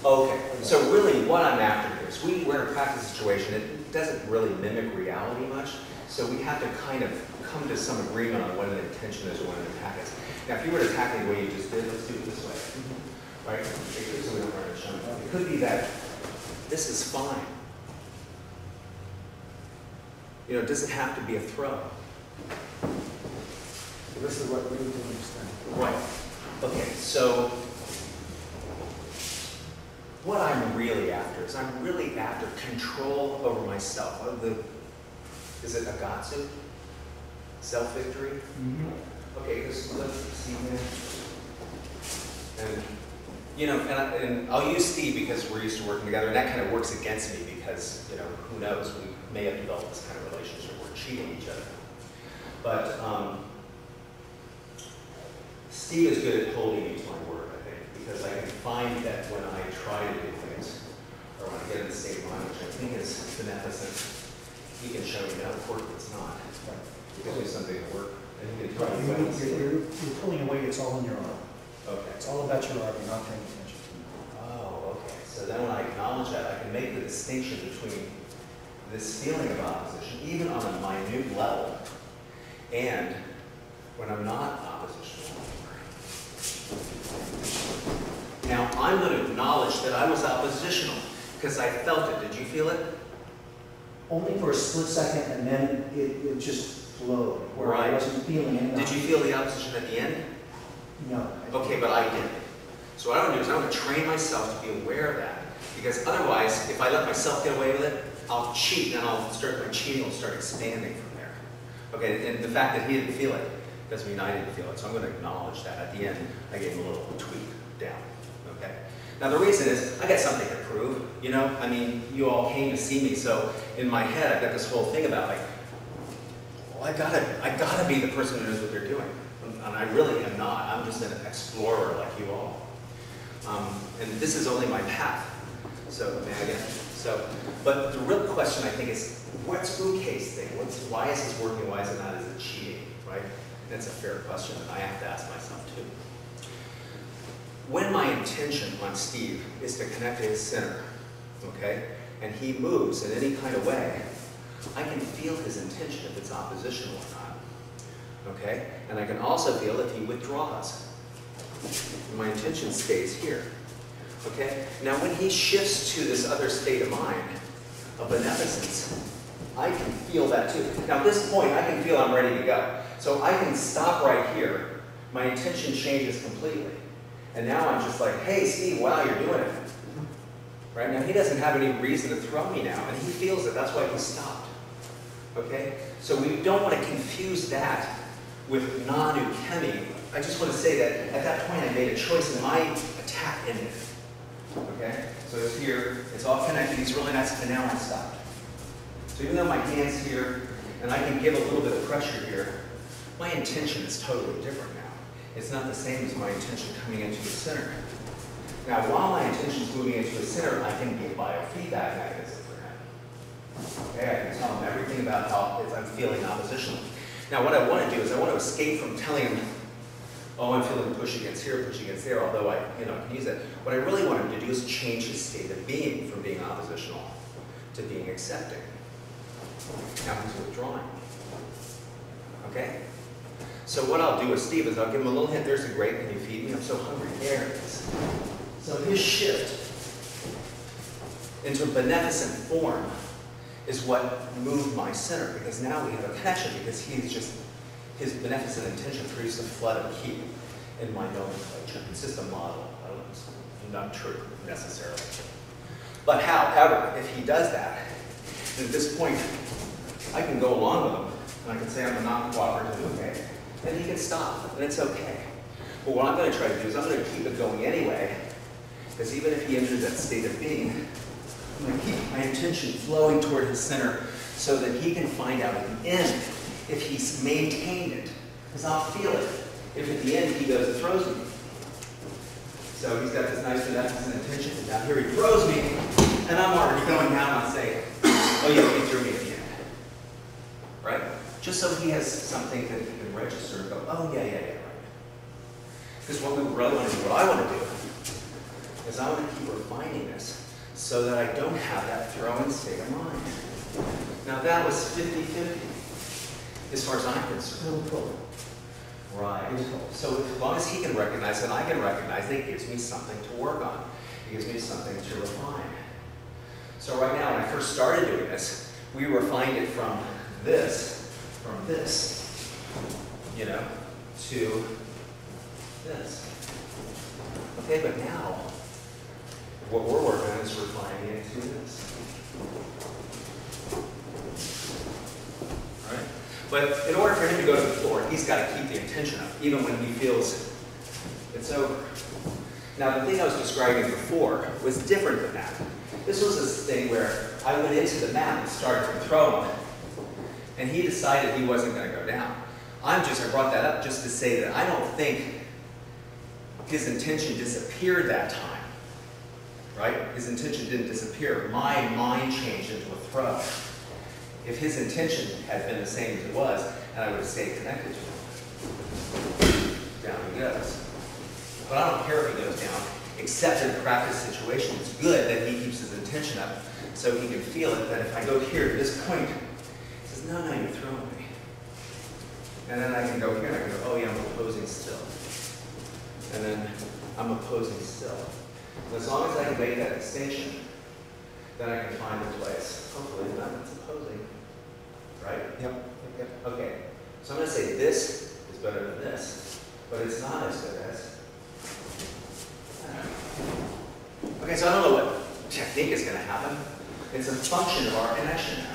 Okay, so really what I'm after here is we're in a practice situation. It doesn't really mimic reality much, so we have to kind of come to some agreement on what an intention is or what an attack is. Now, if you were to attack it the way you just did, let's do it this way, right? It could, so we don't run it. It could be that this is fine. You know, does it have to be a throw? This is what we need to understand. Right. Okay, so what I'm really after is I'm really after control over myself. Is it agatsu? Self-victory? Mm-hmm. Okay, let's see here. And, you know, and I'll use Steve because we're used to working together, and that kind of works against me because, you know, who knows, we may have developed this kind of relationship where we're cheating each other. But Steve is good at holding me to my word, I think, because I can find that when I try to do things, or when I get in the state of mind, which I think is beneficent, he can show me, no, Corky, it's not. You can do something at work, and he can tell me You're pulling away, it's all in your arm. Okay. It's all about your arm, you're not paying attention. Oh, okay. So then when I acknowledge that, I can make the distinction between this feeling of opposition, even on a minute level, and when I'm not oppositional. Now, I'm going to acknowledge that I was oppositional because I felt it. Did you feel it? Only for a split second, and then it just flowed, where Right. I wasn't feeling it. Did you feel the opposition at the end? No. Okay, but I did. So what I want to do is I want to train myself to be aware of that. Because otherwise, if I let myself get away with it, I'll cheat, and my cheating will start expanding from there. Okay, and the fact that he didn't feel it doesn't mean I didn't feel it. So I'm going to acknowledge that. At the end, I gave him a little tweak down. Okay. Now the reason is, I got something to prove. You know, I mean, you all came to see me, so in my head, I've got this whole thing about like, well, I gotta be the person who knows what they're doing. And I really am not. I'm just an explorer like you all. And this is only my path. So, but the real question I think is, what's Uke's thing? Why is this working? Why is it not? Is it cheating? Right? That's a fair question that I have to ask myself too. When my intention on Steve is to connect to his center, okay, and he moves in any kind of way, I can feel his intention if it's oppositional or not. Okay? And I can also feel if he withdraws. My intention stays here. Okay? Now when he shifts to this other state of mind, of beneficence, I can feel that too. Now at this point, I can feel I'm ready to go. So I can stop right here. My intention changes completely. And now I'm just like, hey Steve, wow, you're doing it. Right? Now he doesn't have any reason to throw me now, and he feels it. That's why he stopped. Okay? So we don't want to confuse that with non-Ukemi. I just want to say that at that point I made a choice and my attack ended. Okay? So it's here, it's all connected, he's really nice, and now I stopped. So even though my hand's here, and I can give a little bit of pressure here, my intention is totally different now. It's not the same as my intention coming into the center. Now, while my intention is moving into the center, I can be a biofeedback mechanism for him. Okay, I can tell him everything about how I'm feeling oppositional. Now, what I want to do is I want to escape from telling him, oh, I'm feeling push against here, push against there, although I can use that. What I really want him to do is change his state of being from being oppositional to being accepting. Now he's withdrawing. Okay? So what I'll do with Steve is I'll give him a little hint. There's a grape. Can you feed me? I'm so hungry. There it is. So his shift into a beneficent form is what moved my center, because now we have a connection, because his beneficent intention produced a flood of ki in my nomenclature. It's just a model. I don't know, it's not true necessarily. But however, if he does that, then at this point, I can go along with him, and I can say I'm a non-cooperative, okay? And he can stop, and it's okay. But what I'm going to try to do is I'm going to keep it going anyway, because even if he enters that state of being, I'm going to keep my intention flowing toward his center so that he can find out at the end if he's maintained it, because I'll feel it if at the end he goes and throws me. So he's got this nice beneficent intention, and now here he throws me, and I'm already going down and saying, oh yeah, he threw me at the end. Right? Just so he has something that he can register and go, oh yeah, right. Because what we really want to do, what I want to do, is I want to keep refining this so that I don't have that throwing state of mind. Now that was 50-50, as far as I'm concerned. Right. So as long as he can recognize and I can recognize, it gives me something to work on. It gives me something to refine. So right now, when I first started doing this, we refined it from this, you know, to this. Okay, but now, what we're working on is refining it to this. All right? But in order for him to go to the floor, he's got to keep the intention up, even when he feels it's over. Now, the thing I was describing before was different than that. This was this thing where I went into the mat and started to throw him, and he decided he wasn't going to go down. I brought that up just to say that I don't think his intention disappeared that time, right? His intention didn't disappear. My mind changed into a throw. If his intention had been the same as it was, and I would have stayed connected to him, down he goes. But I don't care if he goes down, except in a practice situation. It's good that he keeps his intention up so he can feel it, that if I go here to this point, he says, no, you're throwing me. And then I can go here and I can go, oh yeah, I'm opposing still. And then I'm opposing still. And as long as I can make that distinction, then I can find a place. Hopefully not, it's opposing. Right? Yep. Okay. So I'm going to say this is better than this, but it's not as good as. Okay, so I don't know what technique is going to happen. It's a function of our connection now.